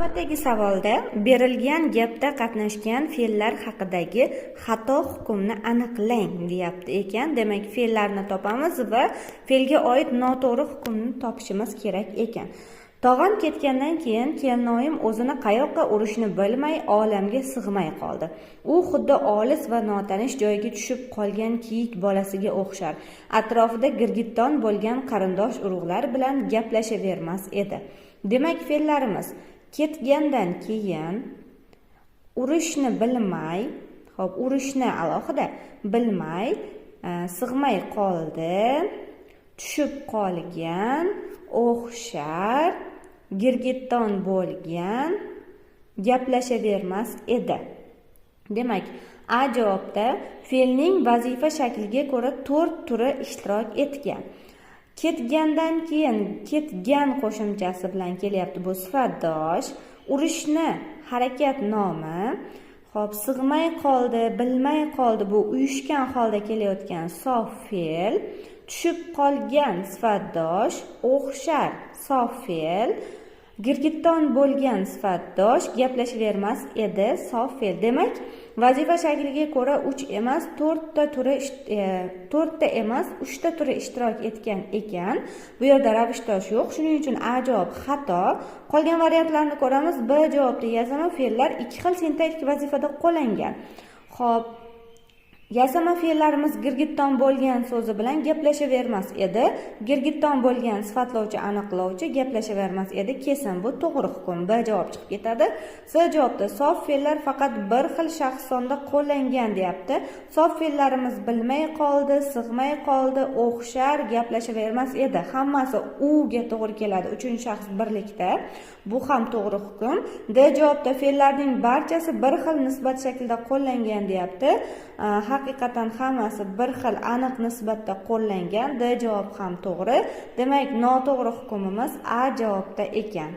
Navbatdagi savolda berilgan gapda qatnashgan fe'llar haqidagi xato hukmni aniqlang deyapti ekan. Demak, fe'llarni topamiz va fe'lga oid noto'g'ri hukmni topishimiz kerak ekan. Tog'am ketgandan keyin kelinoyim o'zini qayoqqa urishni bilmay olamga sig'may qoldi. U xuddi olis va notanish joyga tushib qolgan kiyik bolasiga o'xshar. Atrofida girgitton bo'lgan qarindosh urug'lar bilan gaplashavermas edi. Demak, fe'llarimiz ketgandan keyin, urishni bilmay, urishni alohida bilmay, sig'may qoldi, tushib qolgan, o'xshar, girgitton bo'lgan, gaplashavermas edi. Demak, A javobda fe'lning vazifa shakliga ko'ra 4 turi ishtirok etgan. Ketgandan keyin ketgan qo'shimchasi bilan kelyapti, bu sifatdosh. Urishni harakat nomi. Sig'may qoldi, bilmay qoldi, bu uyushgan holda kelayotgan sof fe'l. Tushib qolgan sifatdosh, o'xshar sof fe'l. Girgitton bo'lgan sifatdosh, gaplashavermas edi sof fe'l. Demak, vazifa shakliga ko'ra 3 emas, 4 ta emas, 3 ta turi ishtirok etgan ekan. Bu yerda ravishdosh yo'q, shuning uchun A javob xato. Qolgan variantlarni ko'ramiz. B javobda yasama fe'llar 2 xil sintaktik vazifada qo'llangan. Xo'p, yasama fe'llarimiz girgitton bo'lgan so'zi bilan gaplashavermas edi. Girgitton bo'lgan sifatlovchi, aniqlovchi gaplashavermas edi. Kesin bu to'g'ri hukm. B javob chiqib ketadi. C javobda sof fe'llar faqat bir xil shaxs sonda qo'llangan deyapti. Sof fe'llarimiz bilmay qoldi, sig'may qoldi, o'xshar, gaplashavermas edi. Hammasi u ga to'g'ri keladi. 3-shaxs birlikda. Bu ham to'g'ri hukm. D javobda fe'llarning barchasi bir xil nisbat shaklida qo'llangan deyapti. Haqiqatan hammasi bir xil aniq nisbatda qo'llangan. D javob ham to'g'ri. Demak, noto'g'ri hukmimiz A javobda ekan.